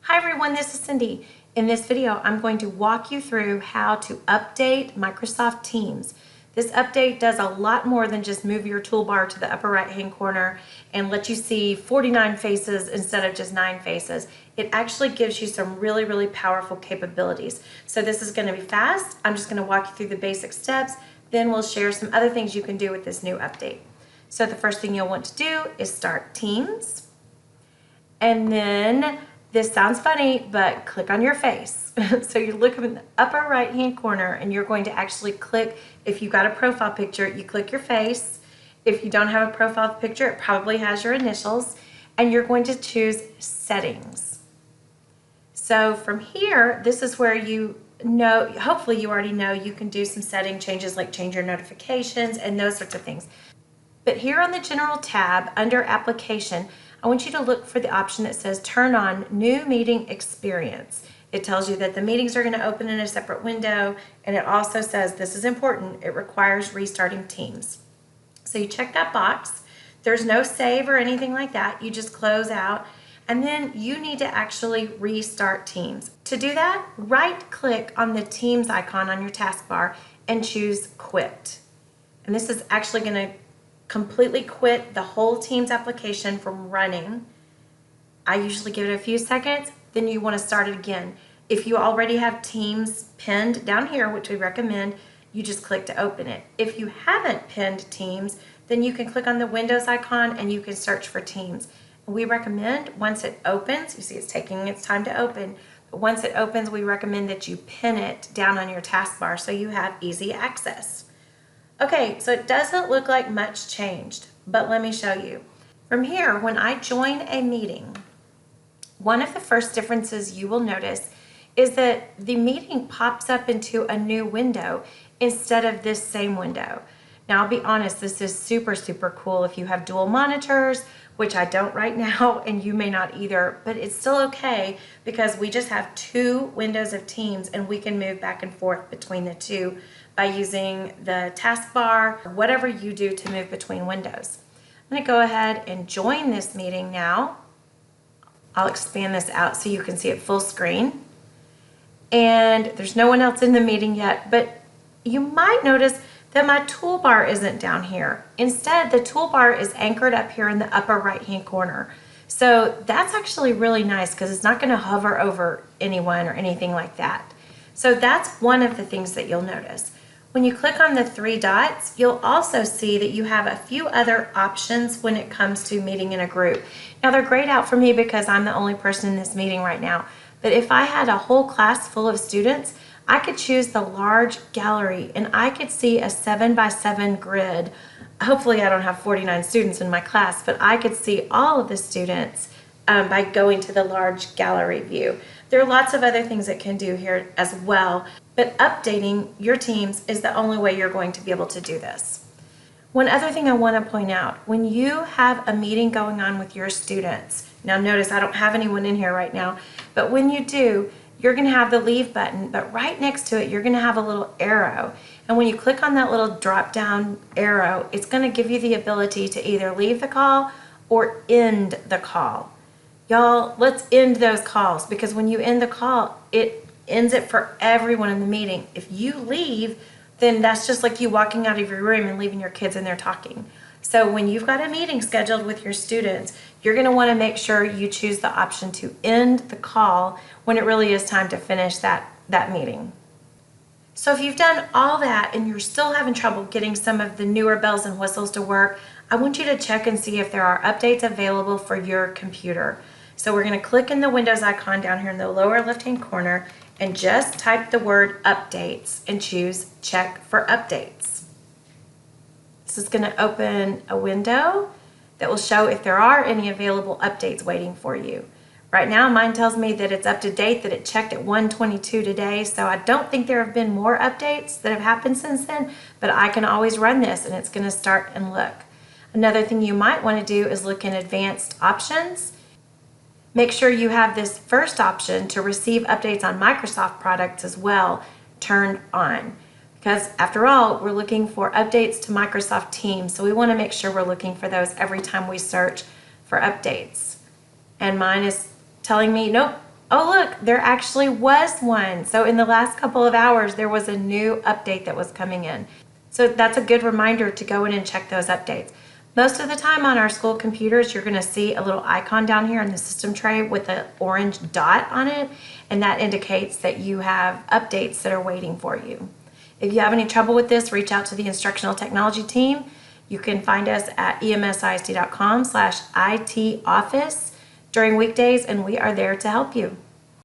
Hi everyone, this is Cindy. In this video, I'm going to walk you through how to update Microsoft Teams. This update does a lot more than just move your toolbar to the upper right-hand corner and let you see 49 faces instead of just 9 faces. It actually gives you some really powerful capabilities. So this is going to be fast. I'm just going to walk you through the basic steps. Then we'll share some other things you can do with this new update. So the first thing you'll want to do is start Teams. And then this sounds funny, but click on your face. So you look in the upper right-hand corner and you're going to actually click, if you've got a profile picture, you click your face. If you don't have a profile picture, it probably has your initials. And you're going to choose Settings. So from here, this is where you know, hopefully you already know you can do some setting changes like change your notifications and those sorts of things. But here on the General tab under Application, I want you to look for the option that says Turn on New Meeting Experience. It tells you that the meetings are going to open in a separate window, and it also says, this is important, it requires restarting Teams. So you check that box. There's no save or anything like that. You just close out, and then you need to actually restart Teams. To do that, right-click on the Teams icon on your taskbar and choose Quit. And this is actually going to completely quit the whole Teams application from running. I usually give it a few seconds, then you want to start it again. If you already have Teams pinned down here, which we recommend, you just click to open it. If you haven't pinned Teams, then you can click on the Windows icon and you can search for Teams. We recommend once it opens, you see it's taking its time to open, but once it opens, we recommend that you pin it down on your taskbar so you have easy access. Okay, so it doesn't look like much changed, but let me show you. From here, when I join a meeting, one of the first differences you will notice is that the meeting pops up into a new window instead of this same window. Now, I'll be honest, this is super cool if you have dual monitors, which I don't right now, and you may not either, but it's still okay because we just have 2 windows of Teams and we can move back and forth between the 2 by using the taskbar, whatever you do to move between windows. I'm gonna go ahead and join this meeting now. I'll expand this out so you can see it full screen. And there's no one else in the meeting yet, but you might notice that my toolbar isn't down here. Instead, the toolbar is anchored up here in the upper right-hand corner. So that's actually really nice because it's not gonna hover over anyone or anything like that. So that's one of the things that you'll notice. When you click on the 3 dots, you'll also see that you have a few other options when it comes to meeting in a group. Now they're grayed out for me because I'm the only person in this meeting right now. But if I had a whole class full of students, I could choose the large gallery and I could see a 7x7 grid. Hopefully I don't have 49 students in my class, but I could see all of the students by going to the large gallery view. There are lots of other things it can do here as well, but updating your Teams is the only way you're going to be able to do this. One other thing I want to point out, when you have a meeting going on with your students, now notice I don't have anyone in here right now, but when you do, you're going to have the leave button, but right next to it, you're going to have a little arrow. And when you click on that little drop down arrow, it's going to give you the ability to either leave the call or end the call. Y'all, let's end those calls because when you end the call, it ends it for everyone in the meeting. If you leave, then that's just like you walking out of your room and leaving your kids in there talking. So when you've got a meeting scheduled with your students, you're going to want to make sure you choose the option to end the call when it really is time to finish that meeting. So if you've done all that and you're still having trouble getting some of the newer bells and whistles to work, I want you to check and see if there are updates available for your computer. So we're going to click in the Windows icon down here in the lower left-hand corner and just type the word updates and choose check for updates. This is going to open a window that will show if there are any available updates waiting for you. Right now mine tells me that it's up to date, that it checked at 1:22 today, so I don't think there have been more updates that have happened since then, but I can always run this and it's going to start and look. Another thing you might want to do is look in advanced options. Make sure you have this first option to receive updates on Microsoft products as well turned on. Because after all, we're looking for updates to Microsoft Teams, so we want to make sure we're looking for those every time we search for updates. And mine is telling me, nope, Oh, look, there actually was one. So in the last couple of hours, there was a new update that was coming in. So that's a good reminder to go in and check those updates. Most of the time on our school computers, you're going to see a little icon down here in the system tray with an orange dot on it, and that indicates that you have updates that are waiting for you. If you have any trouble with this, reach out to the instructional technology team. You can find us at emsisd.com/IT office during weekdays, and we are there to help you.